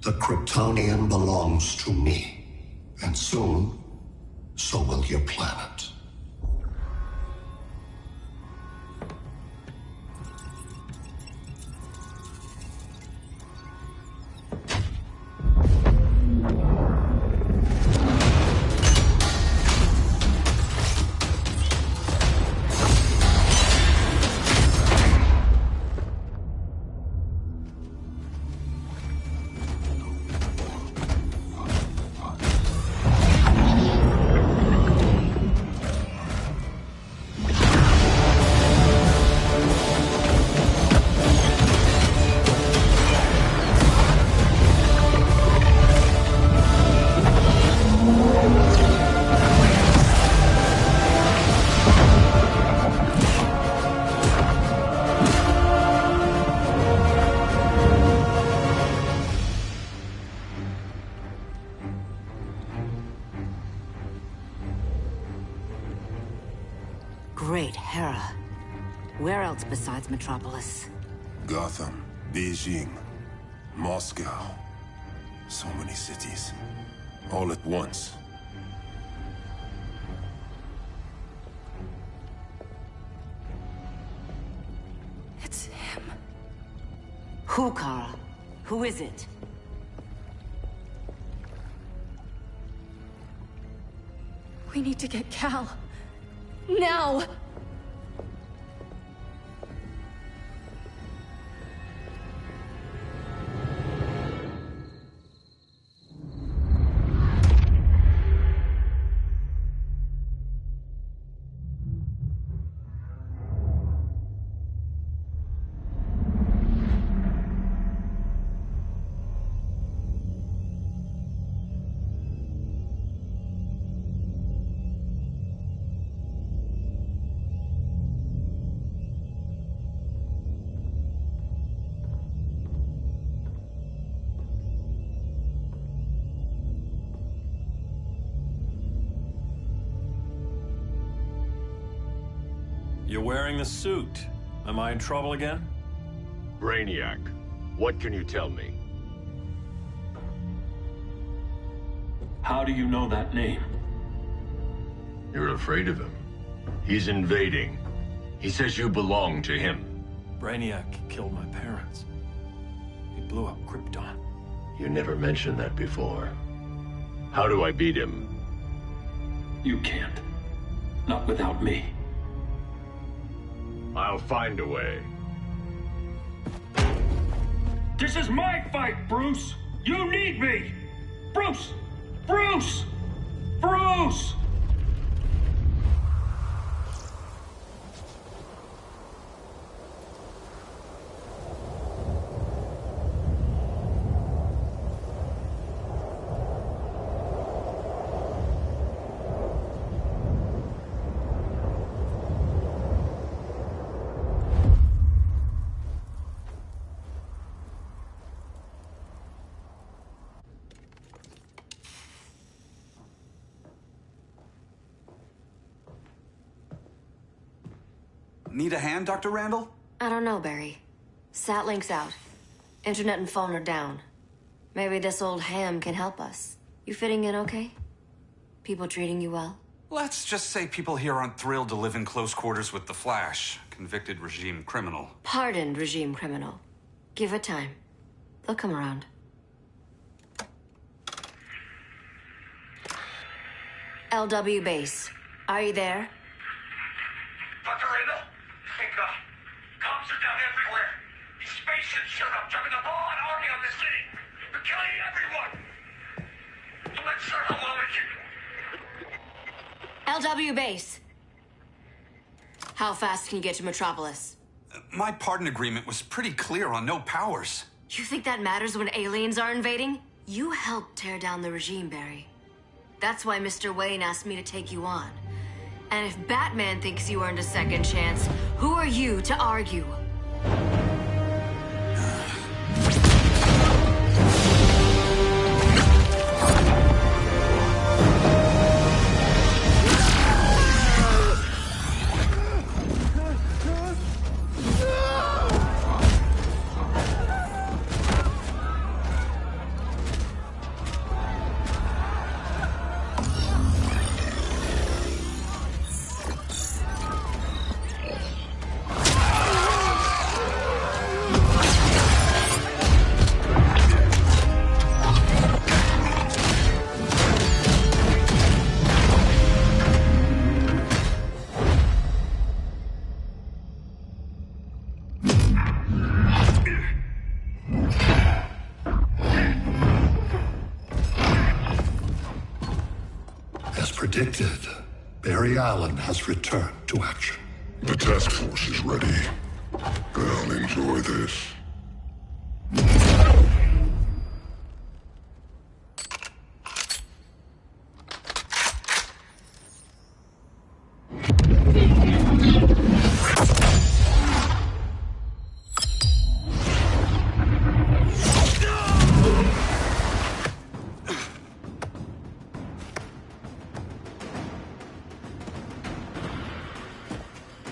The Kryptonian belongs to me. And soon, so will your planet. Great Hera. Where else besides Metropolis? Gotham, Beijing, Moscow. So many cities. All at once. It's him. Who, Kara? Who is it? We need to get Cal. Now! You're wearing the suit. Am I in trouble again? Brainiac, what can you tell me? How do you know that name? You're afraid of him. He's invading. He says you belong to him. Brainiac killed my parents. He blew up Krypton. You never mentioned that before. How do I beat him? You can't. Not without me. I'll find a way. This is my fight, Bruce! You need me! Bruce! Bruce! Bruce! Need a hand, Dr. Randall? I don't know, Barry. Satlink's out. Internet and phone are down. Maybe this old ham can help us. You fitting in okay? People treating you well? Let's just say people here aren't thrilled to live in close quarters with the Flash, convicted regime criminal. Pardoned regime criminal. Give it time. They'll come around. LW base. Are you there? Dr. Randall? Thank God. Cops are down everywhere. These spaceships showed up, driving a ball and army on the city. They're killing everyone. I'm not sure how long it can... LW base. How fast can you get to Metropolis? My pardon agreement was pretty clear on no powers. You think that matters when aliens are invading? You helped tear down the regime, Barry. That's why Mr. Wayne asked me to take you on. And if Batman thinks you earned a second chance, who are you to argue? Predicted, Barry Allen has returned to action. The task force is ready. I'll enjoy this.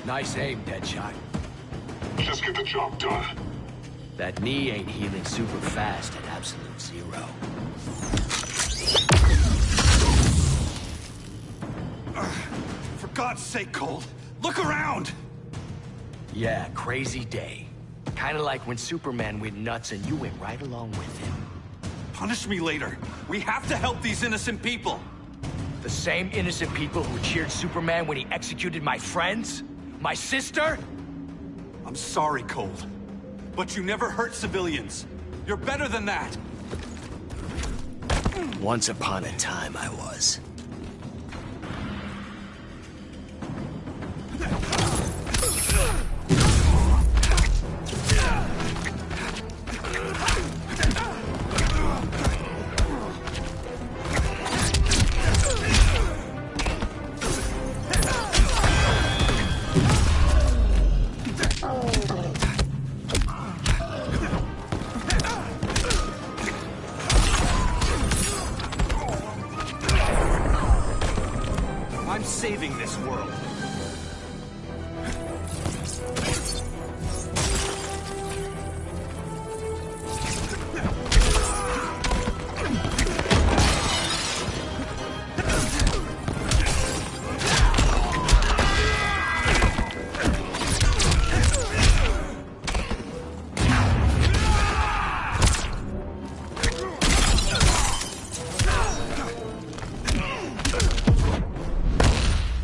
Nice aim, Deadshot. Just get the job done. That knee ain't healing super fast at absolute zero. For God's sake, Cole, look around! Yeah, crazy day. Kinda like when Superman went nuts and you went right along with him. Punish me later. We have to help these innocent people. The same innocent people who cheered Superman when he executed my friends? My sister? I'm sorry, Cole. But you never hurt civilians. You're better than that. Once upon a time, I was. I'm saving this world.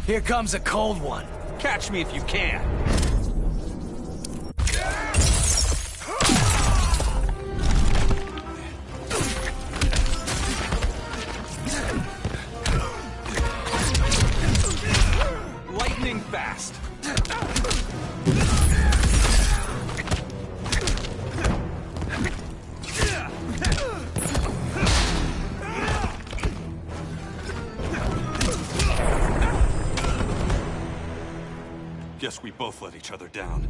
Here comes a cold one. Catch me if you can. Lightning fast. Guess we both let each other down.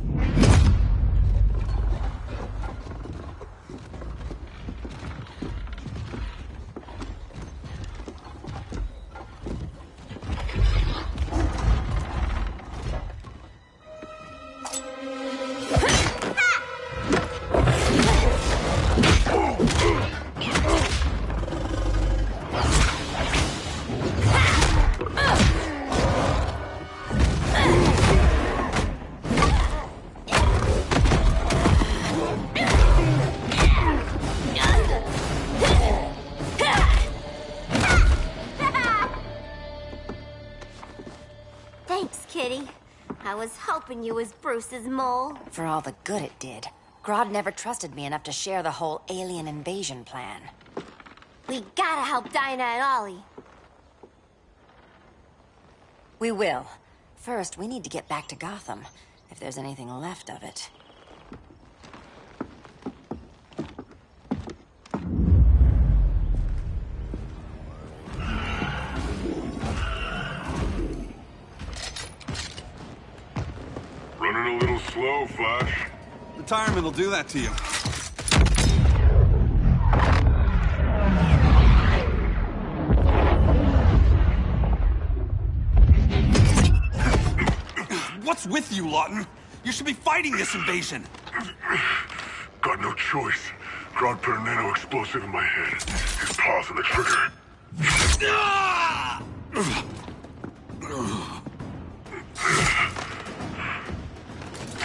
Thanks, Kitty. I was hoping you was Bruce's mole. For all the good it did. Grodd never trusted me enough to share the whole alien invasion plan. We gotta help Dinah and Ollie. We will. First, we need to get back to Gotham, if there's anything left of it. Running a little slow, Flash. Retirement will do that to you. What's with you, Lawton? You should be fighting this invasion. Got no choice. Grodd put a nano-explosive in my head. His paws on the trigger.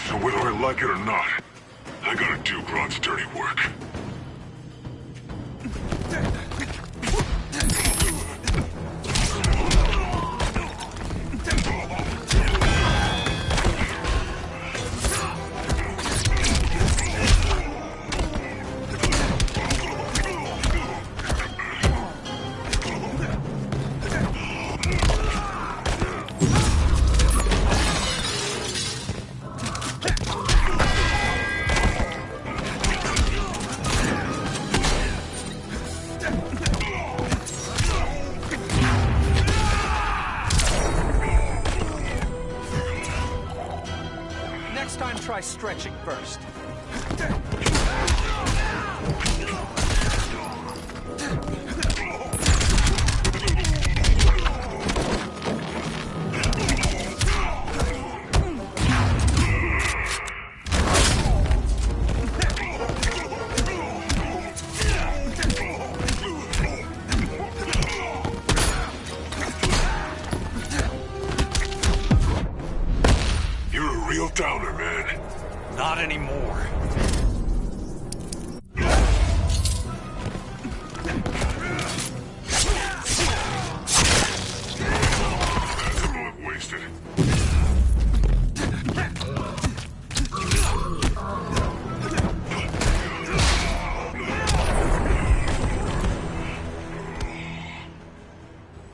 So whether I like it or not, I gotta do Grodd's dirty work. Next time, try stretching first. downer, man. Not anymore. Wasted.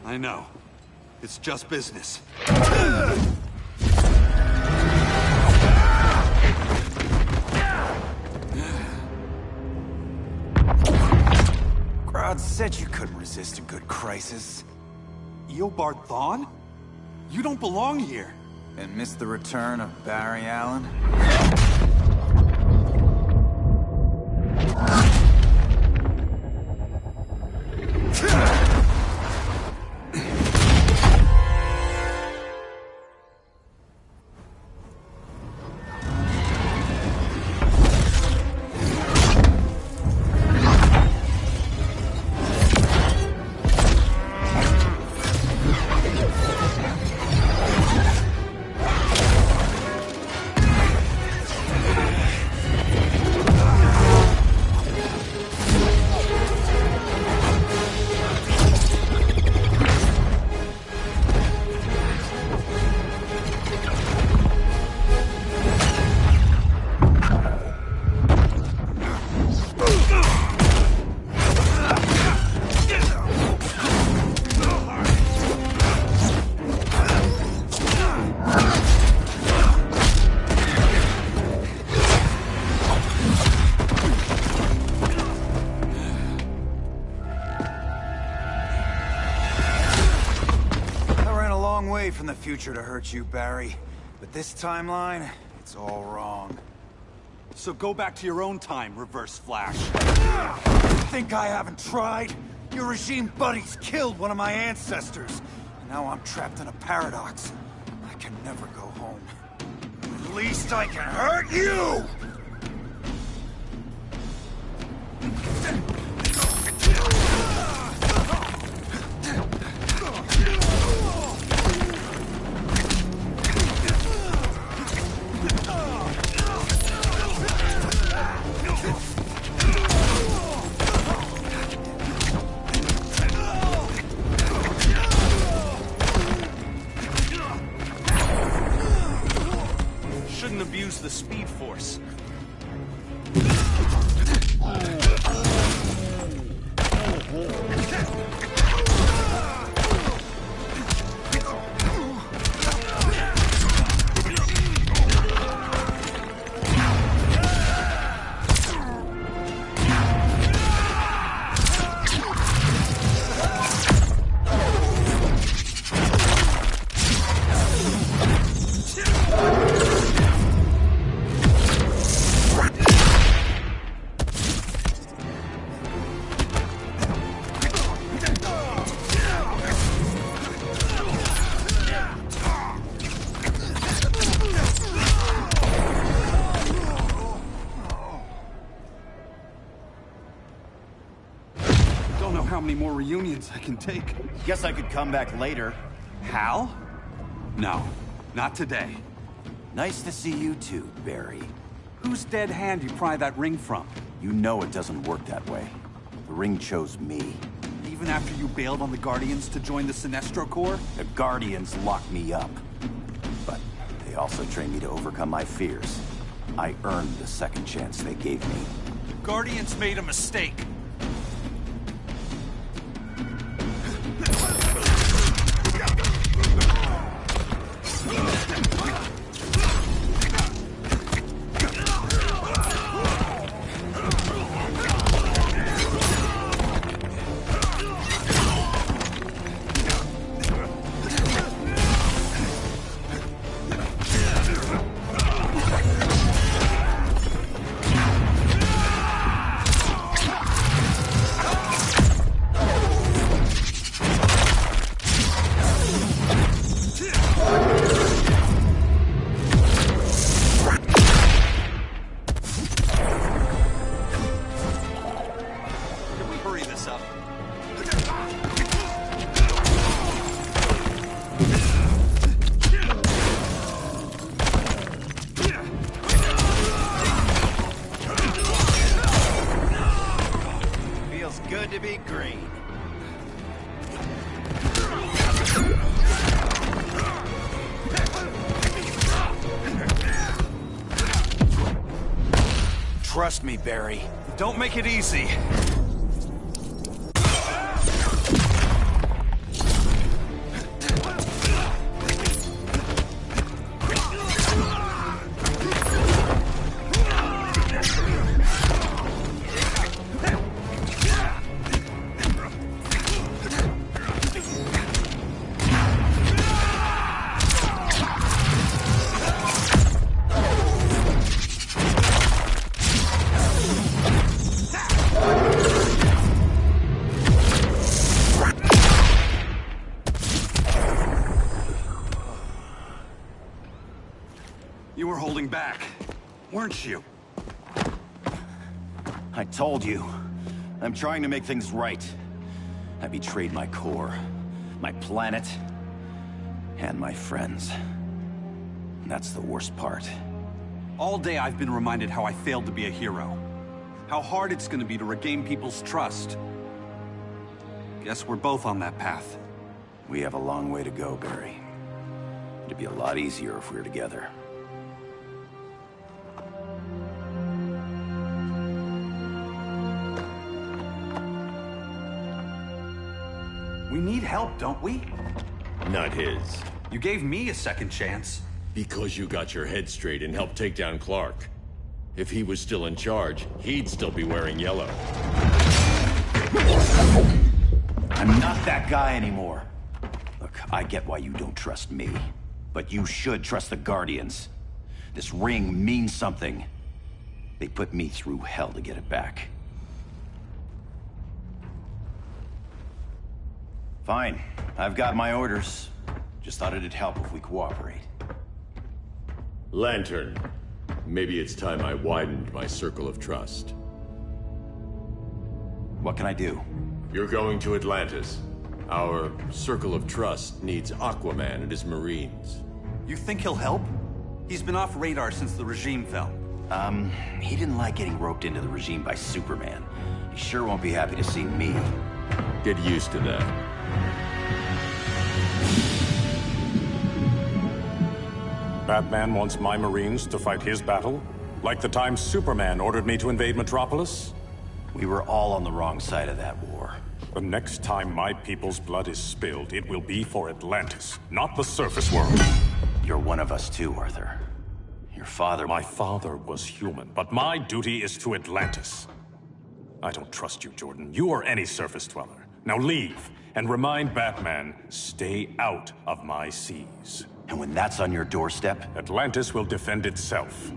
I know. It's just business. Grodd said you couldn't resist a good crisis. Eobard Thawne? You don't belong here. And miss the return of Barry Allen? From the future to hurt you, Barry. But this timeline, it's all wrong. So go back to your own time, Reverse Flash. Think I haven't tried? Your regime buddies killed one of my ancestors. And now I'm trapped in a paradox. I can never go home. At least I can hurt you! Abuse the Speed Force. How many more reunions I can take? Guess I could come back later. Hal? No, not today. Nice to see you too, Barry. Whose dead hand you pry that ring from? You know it doesn't work that way. The ring chose me. Even after you bailed on the Guardians to join the Sinestro Corps? The Guardians locked me up. But they also trained me to overcome my fears. I earned the second chance they gave me. Guardians made a mistake. Feels good to be green. Trust me, Barry. Don't make it easy. You were holding back, weren't you? I told you. I'm trying to make things right. I betrayed my core, my planet, and my friends. And that's the worst part. All day I've been reminded how I failed to be a hero. How hard it's gonna be to regain people's trust. Guess we're both on that path. We have a long way to go, Barry. It'd be a lot easier if we were together. We need help, don't we? Not his. You gave me a second chance. Because you got your head straight and helped take down Clark. If he was still in charge, he'd still be wearing yellow. I'm not that guy anymore. Look, I get why you don't trust me. But you should trust the Guardians. This ring means something. They put me through hell to get it back. Fine. I've got my orders. Just thought it'd help if we cooperate. Lantern. Maybe it's time I widened my circle of trust. What can I do? You're going to Atlantis. Our circle of trust needs Aquaman and his Marines. You think he'll help? He's been off radar since the regime fell. He didn't like getting roped into the regime by Superman. He sure won't be happy to see me. Get used to that. Batman wants my Marines to fight his battle? Like the time Superman ordered me to invade Metropolis? We were all on the wrong side of that war. The next time my people's blood is spilled, it will be for Atlantis, not the surface world. You're one of us too, Arthur. Your father... My father was human, but my duty is to Atlantis. I don't trust you, Jordan. You or any surface dweller. Now leave, and remind Batman, stay out of my seas. And when that's on your doorstep? Atlantis will defend itself.